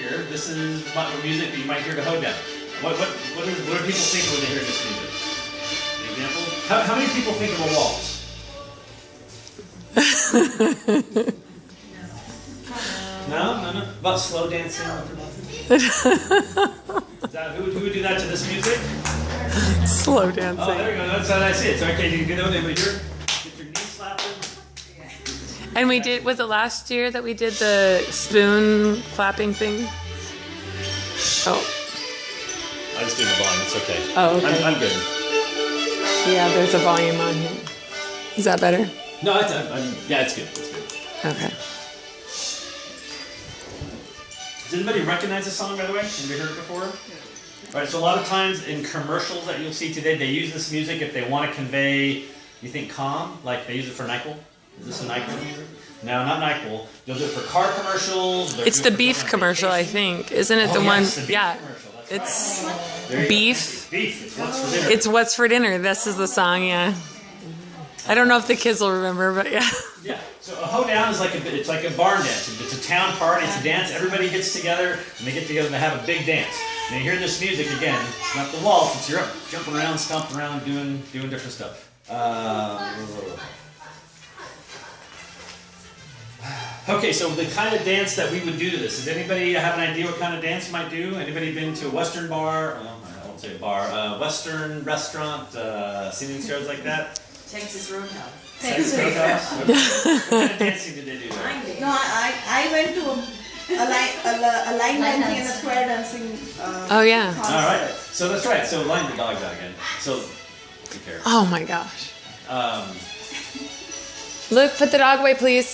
here. This is music that you might hear to hoedown. What do people think when they hear this music? Examples? How many people think of a waltz? No. About slow dancing. Who would do that to this music? Slow dancing. Oh, there you go. That's how I see it. So okay, you can get over there, but get your knees slapping. And we did, was it last year that we did the spoon clapping thing? Oh. I just do the volume. It's okay. Oh, okay. I'm good. Yeah, there's a volume on here. Is that better? No, yeah, it's good. It's good. Okay. Does anybody recognize this song, by the way? Have you heard it before? Yeah. All right, so a lot of times in commercials that you'll see today, they use this music if they want to convey, you think calm, like they use it for NyQuil? Is this a NyQuil music? No, not NyQuil. They'll do it for car commercials. It's the beef commercial, I think. Isn't it the one? Yes, the beef commercial. It's right. beef. Beef. It's what's for dinner. It's what's for dinner. This is the song, yeah. I don't know if the kids will remember, but yeah. Yeah. So a hoedown is like it's like a barn dance. It's a town party. It's a dance. Everybody gets together and they get together and they have a big dance. And you hear this music again. It's not the waltz. It's you're up jumping around, stomping around, doing different stuff. Okay, so the kind of dance that we would do to this. Does anybody have an idea what kind of dance you might do? Anybody been to a Western bar? I won't say bar. Western restaurant, singing shows like that? Texas Roadhouse. Texas Roadhouse? Okay. What kind of dancing did they do there? No, I went to a line dancing and a square dancing. Oh, yeah. Concert. All right. So that's right. So line the dog out again. So, be careful. Oh, my gosh. Luke, put the dog away, please.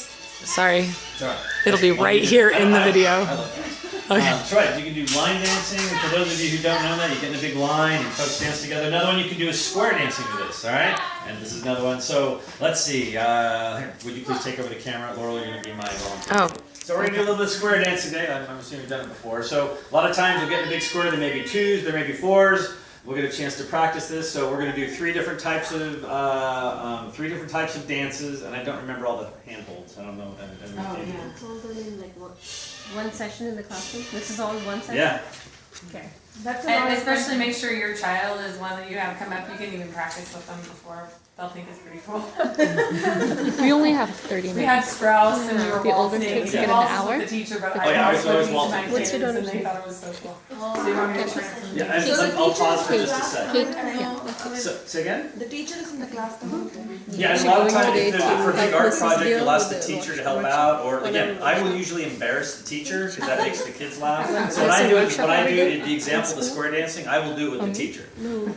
Sorry. Sorry. It'll be right here in the video. I love that. Okay. That's right. You can do line dancing. For those of you who don't know that, you get in a big line and folks dance together. Another one you can do is square dancing with this. All right. And this is another one. So let's see. Here, would you please take over the camera, Laurel? You're going to be my volunteer. Oh. So we're going to do a little bit of square dancing today. I'm assuming you've done it before. So a lot of times you'll get in a big square. There may be twos. There may be fours. We'll get a chance to practice this. So we're going to do three different types of dances, and I don't remember all the handholds. I don't know. It's all done in like one session in the classroom. This is all in one session. Yeah. Okay. And especially make sure your child is one that you have come up. You can even practice with them before. They'll think it's pretty cool. We only have 30 minutes. We had Strauss and we were The older waltzing. kids We get an waltzed hour? with the teacher, but Oh, I yeah, I was waltzed always with waltzing. my What's kids your and they daughter's thought it was so cool. Oh, So you want me to transfer? Yeah, I'll pause for just a second. Kate, So, say again? The teacher is in the class. Yeah, and a lot of times today if to for a big help art Mrs. project, Gill you'll ask the with the teacher to help workshop. out, or again, I will usually embarrass the teacher because that makes the kids laugh. So what There's I a do is, workshop what I every do day in the example of the square dancing, I will do it with the teacher.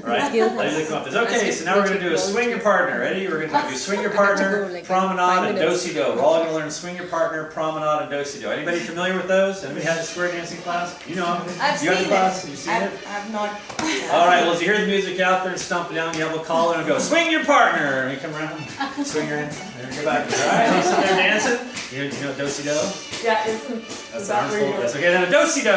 Right? Gill I usually come up with, okay, so now we're going to do a has- swing your partner. Ready? We're going to do swing your partner, like promenade, and 5 minutes. do-si-do. We're all going to learn swing your partner, promenade, and do-si-do. Anybody familiar with those? Anybody had the square dancing class? You know them. I've You got the seen class? it. You've seen it? I've not. All right, well, as you hear the music out there and stomp it down, you have a collar and go, swing your partner. And you come around, swing your hand, and go back. All right, you sit there dancing. You know do-si-do? Yeah, That's the arms full. That's okay, then a do-si-do.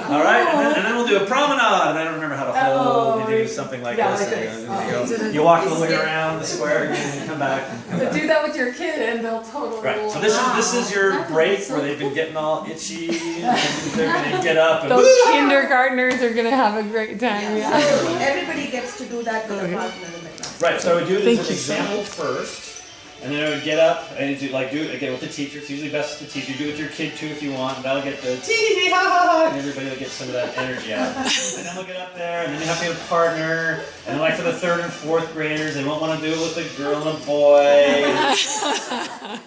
All right, and then we'll do a promenade. And I don't remember how to hold. You do something like Yeah, this. like and you walk a little way around the square again and come back. And come But back. do that with your kid and they'll totally. Right, so this is your break where they've been getting all itchy. And they're going to get up and Those kindergartners are going to have a great time. Yeah. So everybody gets to do that with a partner in the class. Right, so I would do this as an Thank you so example first, and then I would get up and do it again with the teacher. It's usually best with the teacher. Do it with your kid too if you want, and that'll get the tee ha ha ha, and everybody will get some of that energy out. And then we'll get up there, and then you have to have a partner, and then like for the 3rd and 4th graders, they won't want to do it with a girl and a boy.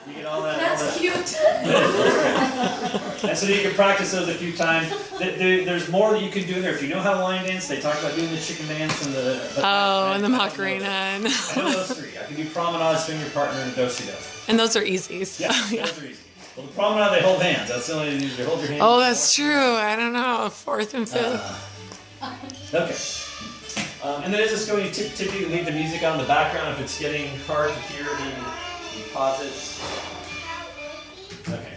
You get all that. That's all that. cute. And so you can practice those a few times. There's more that you can do in there. If you know how to line dance, they talk about doing the chicken dance and the... Oh, and the Macarena. I know those three. I can do promenade, swing your partner, and do-si-do. And those are easy. So, Yeah, yeah. those are easy. Well, the promenade, they hold hands. That's the only thing. They hold your hands. Oh, that's true. I don't know. 4th and 5th. Okay. And then as it's going, you typically leave the music on in the background. If it's getting hard to hear, then you pause it. Okay.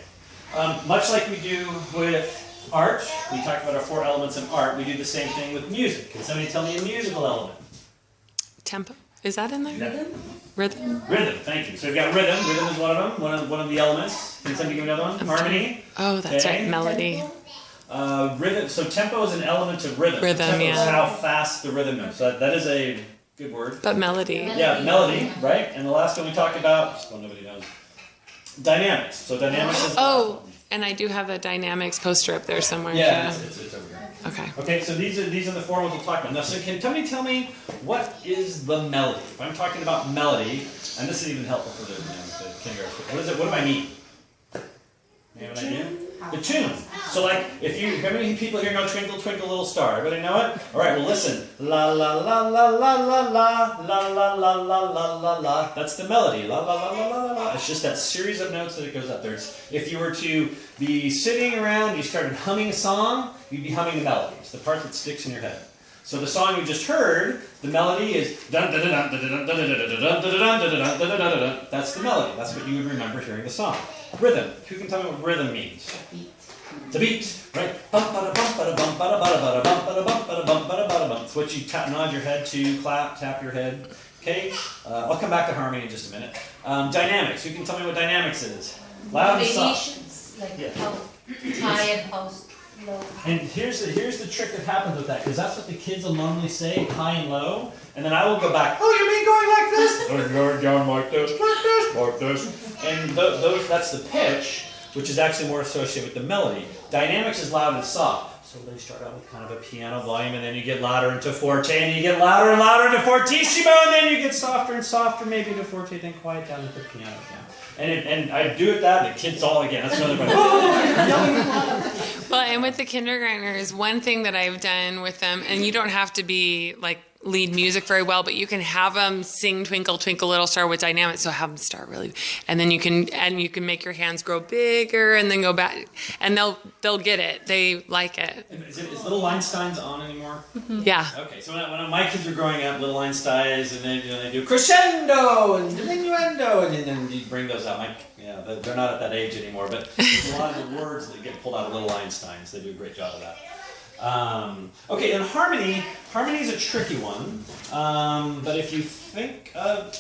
Much like we do with art, we talked about our 4 elements in art, we do the same thing with music. Can somebody tell me a musical element? Tempo. Is that in there? Yeah. Rhythm. Rhythm, thank you. So we've got rhythm. Rhythm is one of them, one of the elements. Can somebody give me another one? Harmony. Oh, that's Okay. right. Melody. Rhythm. So tempo is an element of rhythm. Rhythm, tempo is yeah. how fast the rhythm is. So that is a good word. But melody. Yeah, melody, right? And the last one we talked about, well, nobody knows. Dynamics. So dynamics is. Oh, and I do have a dynamics poster up there somewhere. Yeah, it's over here. Okay. Okay, so these are the four ones we'll talk about. Now, so can somebody tell me what is the melody? If I'm talking about melody, and this is even helpful for the kindergarten. What is it? What do I mean? You have an idea? The tune. So, like, if you, how many people here know "Twinkle Twinkle Little Star"? Everybody know it? All right. Well, listen. La la la la la la la la la la la la la la. That's the melody. La la la la la la la. It's just that series of notes that it goes up there. If you were to be sitting around, you started humming a song, you'd be humming the melody. It's the part that sticks in your head. So the song we just heard, the melody is dun dun dun dun dun dun dun dun dun dun dun. That's the melody. That's what you would remember hearing the song. Rhythm. Who can tell me what rhythm means? It's a beat, right? It's what you nod your head to, clap, tap your head. Okay? I'll come back to harmony in just a minute. Dynamics. Who can tell me what dynamics is? Loud and soft. Variations, like Yeah. how high and how low. And here's the trick that happens with that, because that's what the kids will normally say, high and low, and then I will go back, oh, you mean going like this? Or going down like this, like this. And that's the pitch, which is actually more associated with the melody. Dynamics is loud and soft. So they start out with kind of a piano volume, and then you get louder into forte, and you get louder and louder into fortissimo, and then you get softer and softer, maybe to forte, then quiet down into piano again. And I do it that, and the kids all again. That's another one. Oh, yelling at them. Well, and with the kindergartners, one thing that I've done with them, and you don't have to be like lead music very well, but you can have them sing "Twinkle Twinkle Little Star" with dynamics. So have them start really, and then you can make your hands grow bigger, and then go back, and they'll get it. They like it. Is Little Einstein's on anymore? Yeah. Okay, so when my kids were growing up, Little Einstein's, and they do crescendo and diminuendo, and then you bring those out. They're not at that age anymore, but there's a lot of the words that get pulled out of Little Einstein's. They do a great job of that. Okay, and harmony is a tricky one, but if you think of...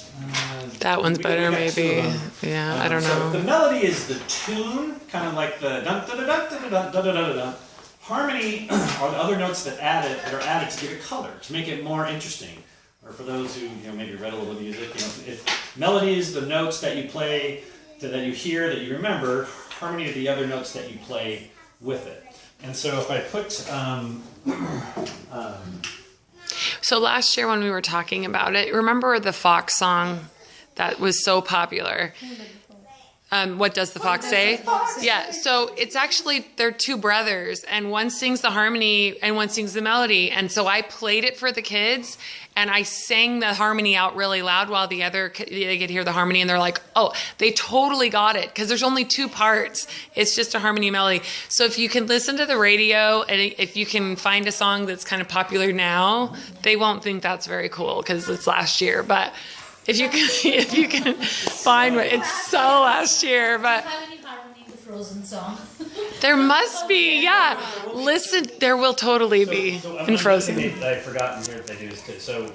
that one's better, maybe. Yeah, I don't know. So the melody is the tune, kind of like the dun-da-da-da-da-da-da-da-da-da. Harmony are the other notes that are added to give it color, to make it more interesting. Or for those who maybe read a little music, if melody is the notes that you play, that you hear, that you remember, harmony are the other notes that you play with it. And so if I put... So last year when we were talking about it, remember the Fox song that was so popular? What does the fox say? Yeah, so it's actually, they're two brothers, and one sings the harmony and one sings the melody. And so I played it for the kids, and I sang the harmony out really loud while they could hear the harmony, and they're like, oh, they totally got it, because there's only two parts. It's just a harmony melody. So if you can listen to the radio, and if you can find a song that's kind of popular now, they won't think that's very cool, because it's last year, but... If you can find what it's so last year, but Have any harmony in the Frozen song? there must be, yeah. Listen, there will totally be in Frozen. I've forgotten here if they do this. So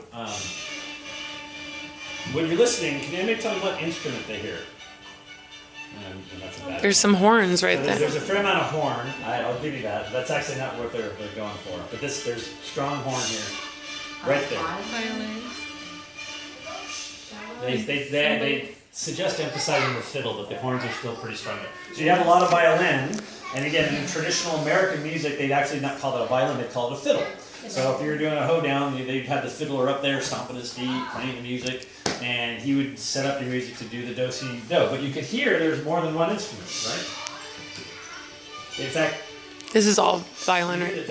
when you're listening, can anybody tell me what instrument they hear? There's some horns right there. There's a fair amount of horn. I'll give you that. That's actually not what they're going for. But there's strong horn here, right there. They suggest emphasizing the fiddle, but the horns are still pretty strong. So you have a lot of violin, and again, in traditional American music, they'd actually not call it a violin, they'd call it a fiddle. So if you were doing a hoedown, they'd have the fiddler up there stomping his feet, playing the music, and he would set up your music to do the do-si-do. But you could hear there's more than one instrument, right? In fact, this is all violin, right?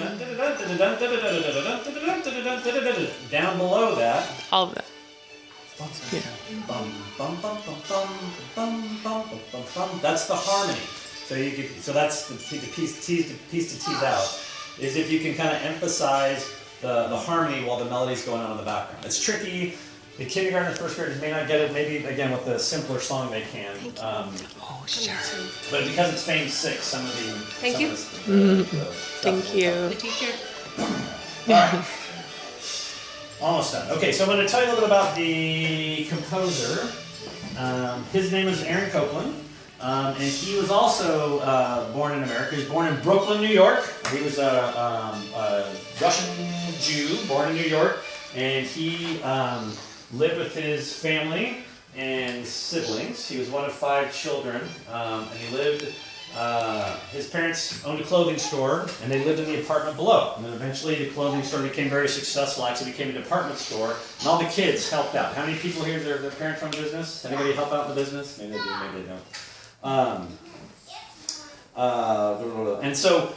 Down below that, All of that. Yeah. That's the harmony. So that's the piece to tease out, is if you can kind of emphasize the harmony while the melody's going on in the background. It's tricky. The kindergarten and first graders may not get it. Maybe again with the simpler song they can. Oh, sure. But because it's Phase 6, some of the Thank you. Thank you. The teacher. All right. Almost done. Okay, so I'm going to tell you a little bit about the composer. His name is Aaron Copland, and he was also born in America. He was born in Brooklyn, New York. He was a Russian Jew born in New York, and he lived with his family and siblings. He was one of 5 children, and he lived. His parents owned a clothing store, and they lived in the apartment below. And then eventually the clothing store became very successful, actually became a department store, and all the kids helped out. How many people here, their parents run a business? Anybody help out in the business? Maybe they do, maybe they don't.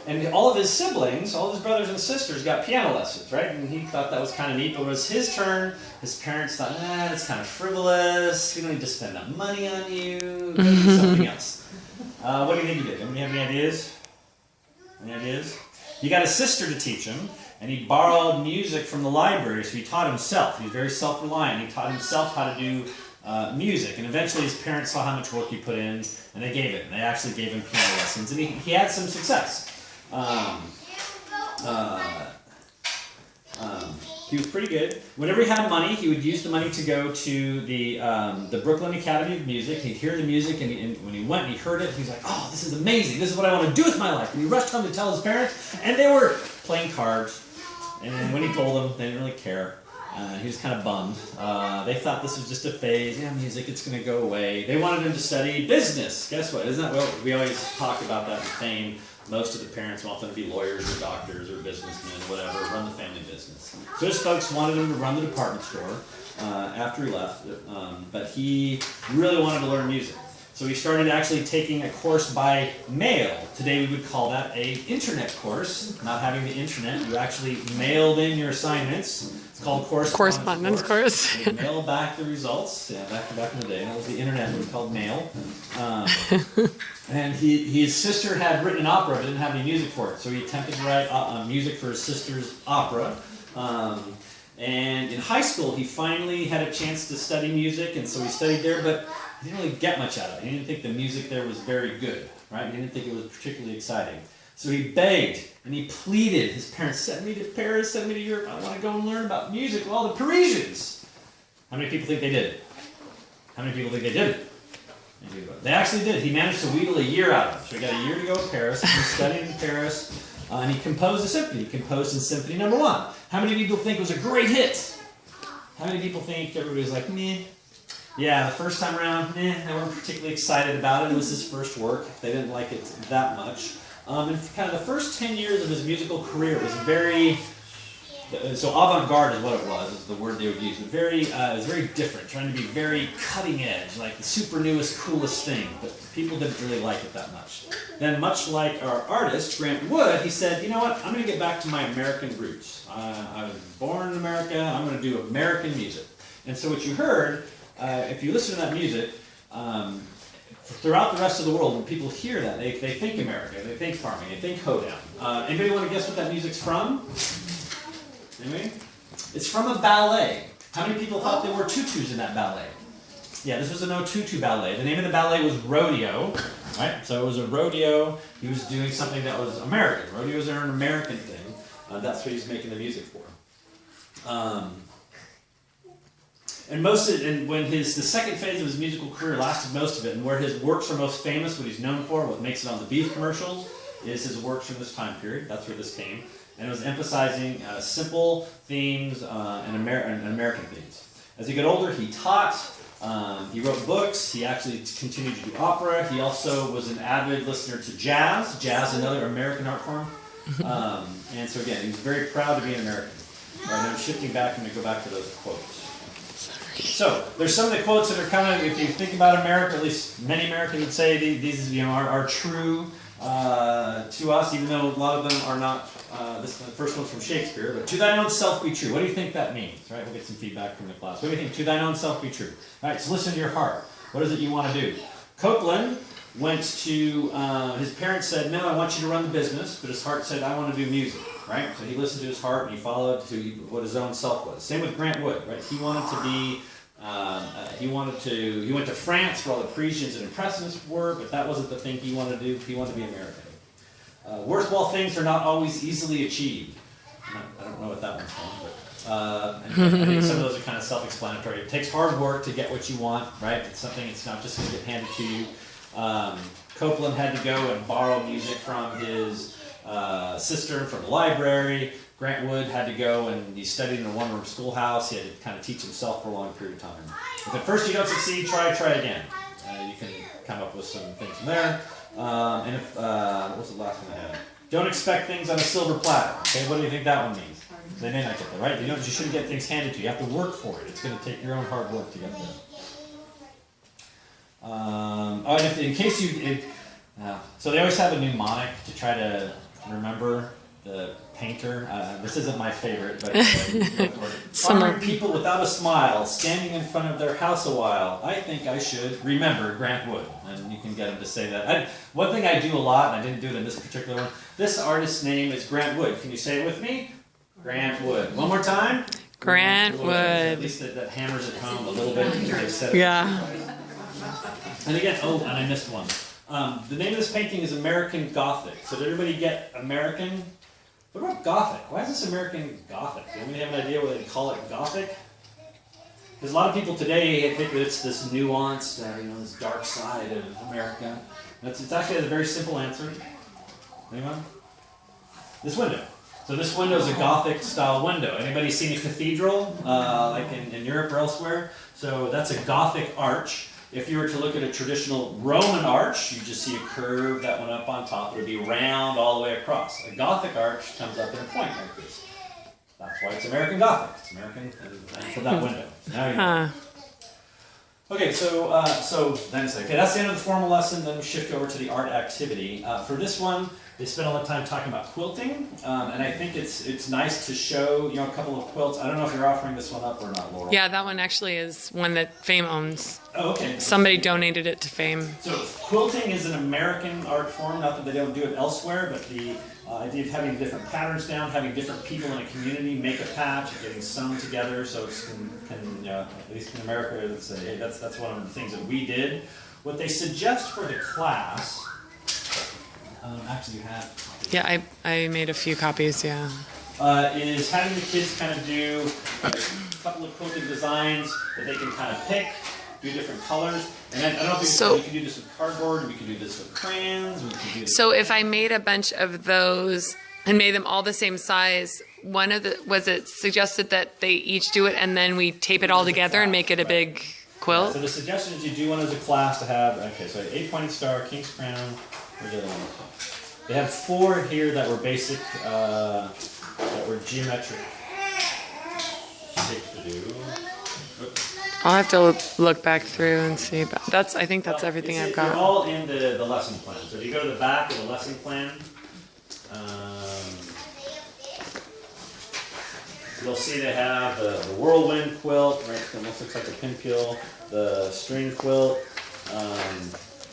And all of his siblings, all of his brothers and sisters got piano lessons, right? And he thought that was kind of neat, but when it was his turn, his parents thought, it's kind of frivolous, we don't need to spend that money on you, go do something else. What do you think he did? Anybody have any ideas? Any ideas? He got a sister to teach him, and he borrowed music from the library, so he taught himself. He was very self-reliant. He taught himself how to do music, and eventually his parents saw how much work he put in, and they gave it. And they actually gave him piano lessons, and he had some success. He was pretty good. Whenever he had money, he would use the money to go to the Brooklyn Academy of Music. He'd hear the music, and when he went and he heard it, he's like, oh, this is amazing. This is what I want to do with my life. And he rushed home to tell his parents, and they were playing cards. And when he told them, they didn't really care. He was kind of bummed. They thought this was just a phase. Yeah, music, it's going to go away. They wanted him to study business. Guess what? Isn't that what we always talk about that in fame? Most of the parents want them to be lawyers or doctors or businessmen, whatever, run the family business. So his folks wanted him to run the department store after he left, but he really wanted to learn music. So he started actually taking a course by mail. Today we would call that an internet course. Not having the internet, you actually mailed in your assignments. It's called correspondence course. You mail back the results. Yeah, back in the day, that was the internet. It was called mail. And his sister had written an opera, but didn't have any music for it. So he attempted to write music for his sister's opera. And in high school, he finally had a chance to study music, and so he studied there, but he didn't really get much out of it. He didn't think the music there was very good, right? He didn't think it was particularly exciting. So he begged and he pleaded. His parents sent me to Paris, sent me to Europe. I want to go and learn about music with all the Parisians. How many people think they did it? How many people think they did it? They actually did. He managed to wheedle a year out of it. So he got a year to go to Paris. He studied in Paris, and he composed a symphony. He composed in Symphony No. 1. How many people think it was a great hit? How many people think everybody's like, meh? Yeah, the first time around, they weren't particularly excited about it. It was his first work. They didn't like it that much. And kind of the first 10 years of his musical career was very... So avant-garde is what it was, is the word they would use. It was very different, trying to be very cutting edge, like the super newest, coolest thing. But people didn't really like it that much. Then, much like our artist, Grant Wood, he said, you know what, I'm going to get back to my American roots. I was born in America, I'm going to do American music. And so what you heard, if you listen to that music, throughout the rest of the world, when people hear that, they think America, they think farming, they think hoedown. Anybody want to guess what that music's from? Anyway? It's from a ballet. How many people thought there were tutus in that ballet? Yeah, this was a no tutu ballet. The name of the ballet was Rodeo, right? So it was a rodeo. He was doing something that was American. Rodeos are an American thing. That's what he's making the music for. And when the second phase of his musical career lasted most of it, and where his works are most famous, what he's known for, what makes it on the beef commercials, is his works from this time period. That's where this came. And it was emphasizing simple themes and American themes. As he got older, he taught, he wrote books, he actually continued to do opera. He also was an avid listener to jazz, another American art form. And so again, he was very proud to be an American. All right, I'm shifting back, I'm going to go back to those quotes. So, there's some of the quotes that are kind of, if you think about America, at least many Americans would say these are true to us, even though a lot of them are not. The first one's from Shakespeare, but to thine own self be true. What do you think that means? Right? We'll get some feedback from the class. What do you think? To thine own self be true. All right, so listen to your heart. What is it you want to do? Copland went to, his parents said, no, I want you to run the business, but his heart said, I want to do music. Right? So he listened to his heart and he followed to what his own self was. Same with Grant Wood, right? He wanted to be, he went to France where all the Parisians and Impressionists were, but that wasn't the thing he wanted to do. He wanted to be American. Worthwhile things are not always easily achieved. I don't know what that one's from, but And I think some of those are kind of self-explanatory. It takes hard work to get what you want, right? It's something, it's not just going to get handed to you. Copland had to go and borrow music from his sister from the library. Grant Wood had to go and he studied in a one-room schoolhouse. He had to kind of teach himself for a long period of time. If at first you don't succeed, try again. You can come up with some things from there. And if, what's the last one I had? Don't expect things on a silver platter. Okay, what do you think that one means? They may not get there, right? You shouldn't get things handed to you. You have to work for it. It's going to take your own hard work to get there. And in case so they always have a mnemonic to try to remember the painter. This isn't my favorite, but farming people without a smile, standing in front of their house a while. I think I should remember Grant Wood, and you can get him to say that. One thing I do a lot, and I didn't do it in this particular one. This artist's name is Grant Wood. Can you say it with me? Grant Wood. One more time. Grant Wood. At least that hammers it home a little bit. Yeah. And again, and I missed one. The name of this painting is American Gothic. So did everybody get American? What about Gothic? Why is this American Gothic? Do anybody have an idea why they call it Gothic? Because a lot of people today think that it's this nuanced, this dark side of America. It's actually a very simple answer. Anyone? This window. So this window is a Gothic style window. Anybody seen a cathedral, like in Europe or elsewhere? So that's a Gothic arch. If you were to look at a traditional Roman arch, you just see a curve that went up on top. It would be round all the way across. A Gothic arch comes up in a point like this. That's why it's American Gothic. It's American for that window. So now you know. Okay, so then it's okay. That's the end of the formal lesson. Then we shift over to the art activity. For this one, they spent a lot of time talking about quilting, and I think it's nice to show a couple of quilts. I don't know if you're offering this one up or not, Laurel. Yeah, that one actually is one that Fame owns. Oh, okay. Somebody donated it to Fame. So quilting is an American art form. Not that they don't do it elsewhere, but the idea of having different patterns down, having different people in a community make a patch, getting sewn together, so it can at least in America, that's one of the things that we did. What they suggest for the class. Actually, you have. Yeah, I made a few copies. Yeah. Is having the kids kind of do a couple of quilting designs that they can kind of pick, do different colors, and I don't think we can do this with cardboard. We can do this with crayons. We can do this if I made a bunch of those and made them all the same size, it suggested that they each do it and then we tape it all together and make it a big quilt. Yeah, so the suggestion is you do one as a class to have. Okay, so 8-pointed star, king's crown. Where's the other one? They have 4 here that were basic, that were geometric shapes to do. Oops. I'll have to look back through and see. But I think that's everything I've got. They're all in the lesson plan. So if you go to the back of the lesson plan, you'll see they have the whirlwind quilt, right? It almost looks like a pinquill. The string quilt.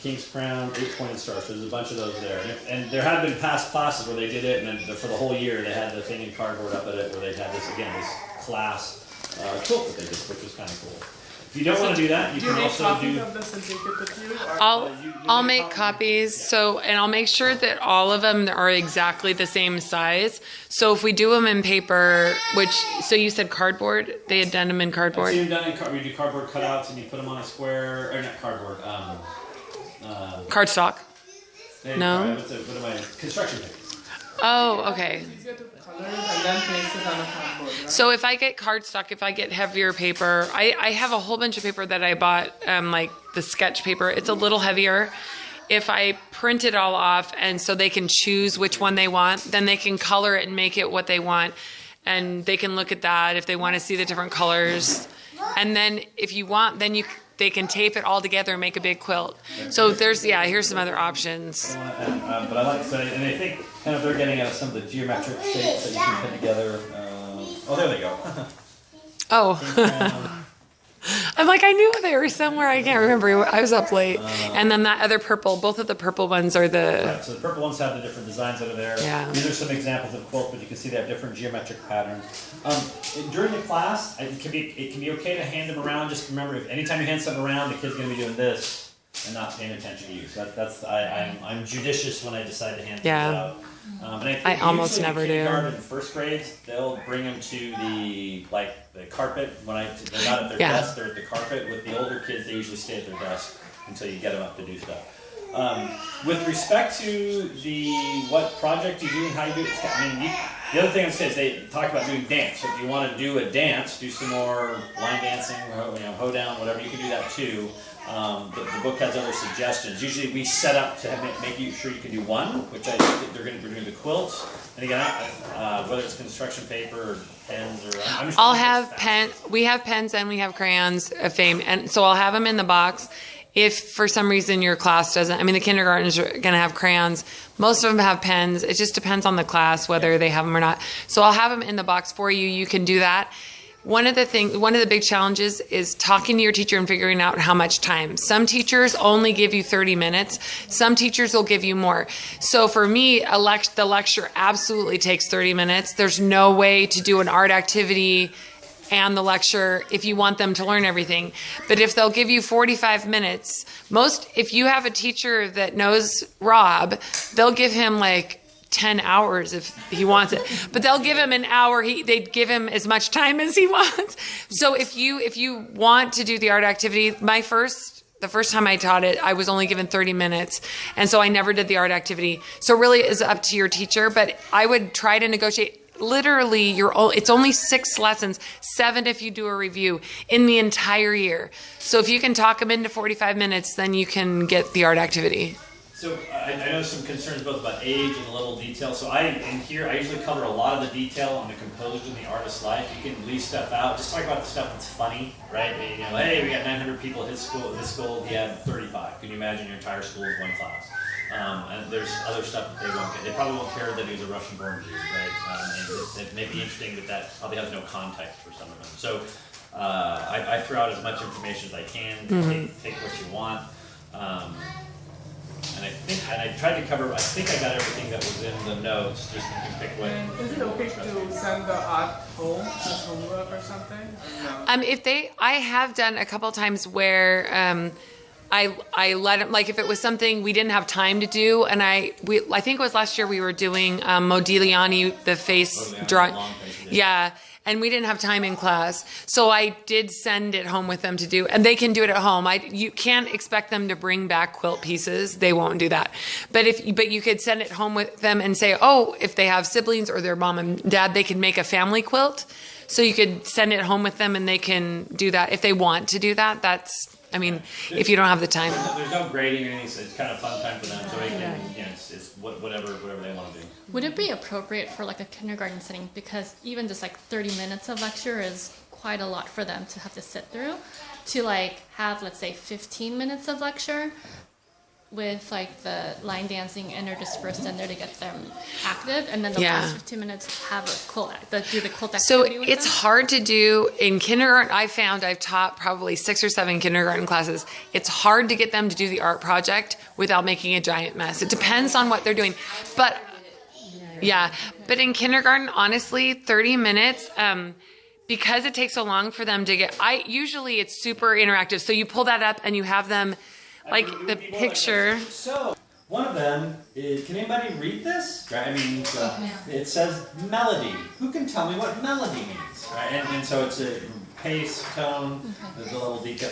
King's Crown, 8-pointed star. So there's a bunch of those there. And there have been past classes where they did it, and then for the whole year they had the thing in cardboard up at it where they had this class quilt that they did, which was kind of cool. If you don't want to do that, you can also do. Of this and take it with you, or I'll make copies. So, and I'll make sure that all of them are exactly the same size. So if we do them in paper, so you said cardboard, they had done them in cardboard. So you've done we do cardboard cutouts and you put them on a square, or not cardboard. Cardstock. No. Construction paper. Oh, okay. it's easier to color and then place it on a cardboard, right? So if I get cardstock, if I get heavier paper, I have a whole bunch of paper that I bought, like the sketch paper. It's a little heavier. If I print it all off and so they can choose which one they want, then they can color it and make it what they want. And they can look at that if they want to see the different colors. And then if you want, then they can tape it all together and make a big quilt. So here's some other options. But I like to, and I think kind of they're getting at some of the geometric shapes that you can put together. There they go. Oh. I'm like, I knew they were somewhere. I can't remember. I was up late. And then that other purple, both of the purple ones are the... Right, so the purple ones have the different designs that are there. Yeah. These are some examples of quilts, but you can see they have different geometric patterns. During the class, it can be okay to hand them around. Just remember, if anytime you hand something around, the kid's going to be doing this. and not paying attention to you. So I'm judicious when I decide to hand Yeah. things out. And I think I almost usually never do. kindergarten and first grades, they'll bring them to the carpet. They're not at their Yeah. desk, they're at the carpet. With the older kids, they usually stay at their desk until you get them up to do stuff. With respect to what project you do and how you do it, the other thing I would say is they talk about doing dance. So if you want to do a dance, do some more line dancing, hoedown, whatever, you can do that too. The book has other suggestions. Usually we set up to make sure you can do one, which I think we're doing the quilts. And again, whether it's construction paper or pens or I'm just I'll have we have pens and we have crayons of fame. And so I'll have them in the box. If for some reason your class doesn't, the kindergartners are going to have crayons. Most of them have pens. It just depends on the class whether they have them or not. So I'll have them in the box for you. You can do that. One of the big challenges is talking to your teacher and figuring out how much time. Some teachers only give you 30 minutes. Some teachers will give you more. So for me, the lecture absolutely takes 30 minutes. There's no way to do an art activity and the lecture if you want them to learn everything. But if they'll give you 45 minutes, if you have a teacher that knows Rob, they'll give him 10 hours if he wants it, but they'll give him an hour. They'd give him as much time as he wants. So if you want to do the art activity, the first time I taught it, I was only given 30 minutes. And so I never did the art activity. So really it's up to your teacher, but I would try to negotiate. Literally, it's only 6 lessons, 7 if you do a review in the entire year. So if you can talk them into 45 minutes, then you can get the art activity. So I know some concerns both about age and the level of detail. So I usually cover a lot of the detail on the composer and the artist's life. You can leave stuff out. Just talk about the stuff that's funny, right? Hey, we got 900 people at his school. At this school, he had 35. Can you imagine your entire school is one class? And there's other stuff that they won't get. They probably won't care that he was a Russian-born Jew, right? It may be interesting that probably has no context for some of them. So I throw out as much information as I can. Take what you want. And I tried to cover. I think I got everything that was in the notes. Just you can pick what. Is it okay to send the art home as homework or something? Or no? I have done a couple times where I let them, if it was something we didn't have time to do, and I think it was last year we were doing Modigliani, the face drawing. Yeah. And we didn't have time in class. So I did send it home with them to do, and they can do it at home. You can't expect them to bring back quilt pieces. They won't do that. But you could send it home with them and say, if they have siblings or their mom and dad, they can make a family quilt. So you could send it home with them and they can do that. If they want to do that, if you don't have the time. There's no grading or anything, so it's kind of fun time for them. So they can, it's whatever they want to do. Would it be appropriate for a kindergarten setting? Because even just 30 minutes of lecture is quite a lot for them to have to sit through. To have, let's say, 15 minutes of lecture with the line dancing interdispersed in there to get them active, and then the last 15 minutes have a quilt, do the quilt activity. So with it's them? hard to do in kindergarten. I've taught probably 6 or 7 kindergarten classes. It's hard to get them to do the art project without making a giant mess. It depends on what they're doing, but in kindergarten, honestly, 30 minutes. Because it takes so long for them to get. Usually it's super interactive. So you pull that up and you have them. The picture. So, one of them is, can anybody read this? Right? It says melody. Who can tell me what melody means? Right? And so it's a pace, tone, there's a little detail.